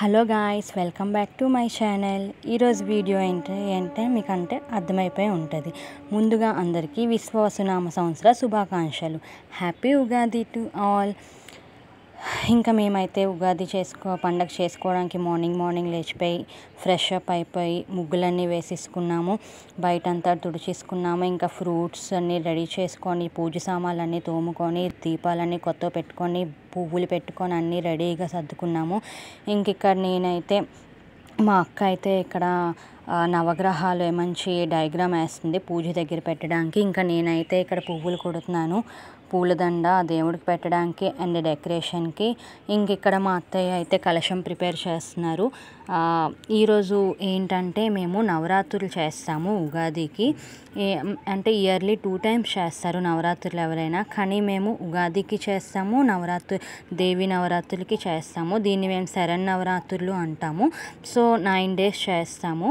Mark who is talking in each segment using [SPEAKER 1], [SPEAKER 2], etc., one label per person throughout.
[SPEAKER 1] Hello guys, welcome back to my channel. ఈరోజు video ఏంటంటే మీకు అర్థమైపోయి ఉంటుంది. ముందుగా అందరికీ విశ్వావసునామ సంవత్సర శుభాకాంక్షలు. Happy Ugadi to all. ఇంకా మేమైతే ఉగాది పండగ చేసుకోవడానికి మార్నింగ్ లేచిపోయి ఫ్రెష్ అప్ అయిపోయి ముగ్గులన్నీ వేసేసుకున్నాము. బయటంతా తుడిచేసుకున్నాము. ఇంకా ఫ్రూట్స్ అన్నీ రెడీ చేసుకొని, పూజ సామాన్లన్నీ తోముకొని, దీపాలన్నీ కొత్తవి పెట్టుకొని, పువ్వులు పెట్టుకొని అన్నీ రెడీగా సర్దుకున్నాము. ఇక్కడ నేనైతే మా అక్క అయితే ఇక్కడ నవగ్రహాలు మంచి డయాగ్రామ్ వేస్తుంది పూజ దగ్గర పెట్టడానికి. ఇంకా నేనైతే ఇక్కడ పువ్వులు కుడుతున్నాను, పూలదండ దేవుడికి పెట్టడానికి అండ్ డెకరేషన్కి. ఇక్కడ మా అత్తయ్య అయితే కలశం ప్రిపేర్ చేస్తున్నారు. ఈరోజు ఏంటంటే మేము నవరాత్రులు చేస్తాము ఉగాదికి. అంటే ఇయర్లీ 2 times చేస్తారు నవరాత్రులు ఎవరైనా, కానీ మేము ఉగాదికి చేస్తాము, దేవి నవరాత్రులకి చేస్తాము. దీన్ని మేము శరన్నవరాత్రులు అంటాము. సో 9 days చేస్తాము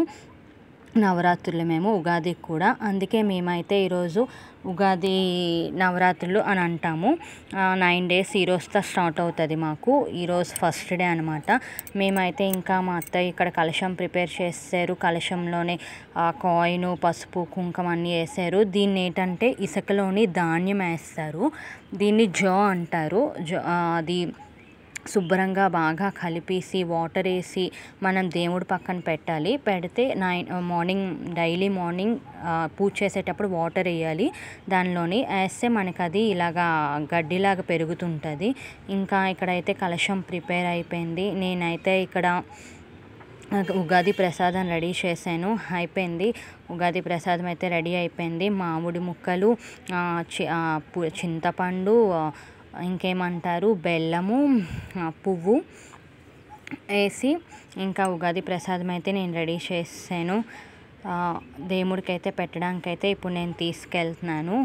[SPEAKER 1] నవరాత్రులు మేము ఉగాదికి కూడా. అందుకే మేమైతే ఈరోజు ఉగాది నవరాత్రులు అని అంటాము. 9 days ఈరోజుతో స్టార్ట్ అవుతుంది మాకు. ఈరోజు ఫస్ట్ డే అనమాట. మేమైతే ఇంకా మా అత్తయ్య ఇక్కడ కలశం ప్రిపేర్ చేశారు. కలశంలోనే కాయిన్, పసుపు, కుంకుమ అన్నీ వేసారు. దీన్ని ఏంటంటే ఇసుకలోని ధాన్యం వేస్తారు. దీన్ని జో అంటారు. అది శుభ్రంగా బాగా కలిపేసి వాటర్ వేసి మనం దేవుడి పక్కన పెట్టాలి. పెడితే డైలీ మార్నింగ్ పూజ చేసేటప్పుడు వాటర్ వేయాలి. దానిలోని వేస్తే మనకు అది ఇలాగా గడ్డిలాగా పెరుగుతుంటుంది. ఇక్కడైతే కలశం ప్రిపేర్ అయిపోయింది. నేనైతే ఇక్కడ ఉగాది ప్రసాదం రెడీ చేశాను. అయిపోయింది. ఉగాది ప్రసాదం అయితే రెడీ అయిపోయింది. మామిడి ముక్కలు, చింతపండు, ఇంకేమంటారు బెల్లము, పువ్వు వేసి ఉగాది ప్రసాదం అయితే నేను రెడీ చేసాను. దేవుడికి అయితే పెట్టడానికైతే ఇప్పుడు నేను తీసుకెళ్తున్నాను.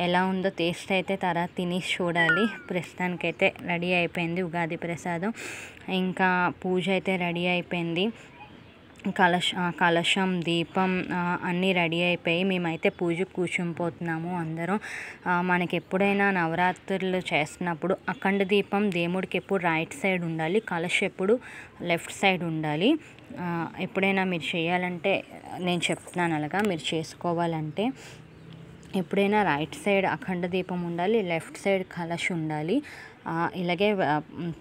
[SPEAKER 1] ఎలా ఉందో టేస్ట్ అయితే తర్వాత తినేసి చూడాలి. ప్రస్తుతానికైతే రెడీ అయిపోయింది ఉగాది ప్రసాదం. పూజ అయితే రెడీ అయిపోయింది. కలశం, దీపం అన్నీ రెడీ అయిపోయి మేమైతే పూజకు కూర్చునిపోతున్నాము అందరం. మనకి ఎప్పుడైనా నవరాత్రులు చేస్తున్నప్పుడు అఖండ దీపం దేవుడికి ఎప్పుడు రైట్ సైడ్ ఉండాలి, కలశం ఎప్పుడు లెఫ్ట్ సైడ్ ఉండాలి. ఎప్పుడైనా మీరు చేయాలంటే నేను చెప్తున్నాను, అలాగా మీరు చేసుకోవాలంటే ఎప్పుడైనా రైట్ సైడ్ అఖండ దీపం ఉండాలి, లెఫ్ట్ సైడ్ కలశం ఉండాలి. ఇలాగే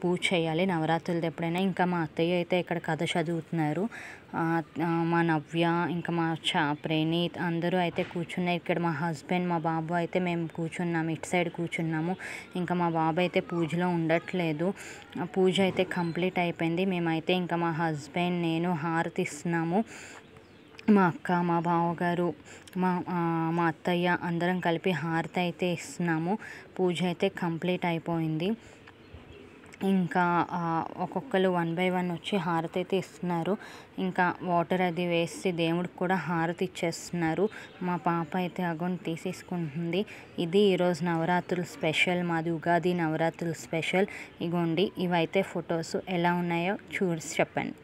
[SPEAKER 1] పూజ చేయాలి నవరాత్రులది ఎప్పుడైనా. మా అత్తయ్య అయితే ఇక్కడ కథ చదువుతున్నారు. మా నవ్య, మా ప్రణీత్ అందరూ అయితే కూర్చున్నారు. ఇక్కడ మా హస్బెండ్, మా బాబు అయితే మేము కూర్చున్నాము, ఇటు సైడ్ కూర్చున్నాము. మా బాబు అయితే పూజలో ఉండట్లేదు. పూజ అయితే కంప్లీట్ అయిపోయింది. మేమైతే మా హస్బెండ్, నేను హారతి ఇస్తున్నాము. మా అక్క, మా బావగారు, మా అత్తయ్య అందరం కలిపి హారతి అయితే ఇస్తున్నాము. పూజ అయితే కంప్లీట్ అయిపోయింది. ఒక్కొక్కరు 1 by 1 వచ్చి హారతి అయితే ఇస్తున్నారు. వాటర్ అది వేసి దేవుడికి కూడా హారతి ఇచ్చేస్తున్నారు. మా పాప అయితే అగోని తీసేసుకుంటుంది. ఇది ఈరోజు నవరాత్రులు స్పెషల్, మాది ఉగాది నవరాత్రులు స్పెషల్. ఇగోండి, ఇవైతే ఫొటోస్ ఎలా ఉన్నాయో చూసి చెప్పండి.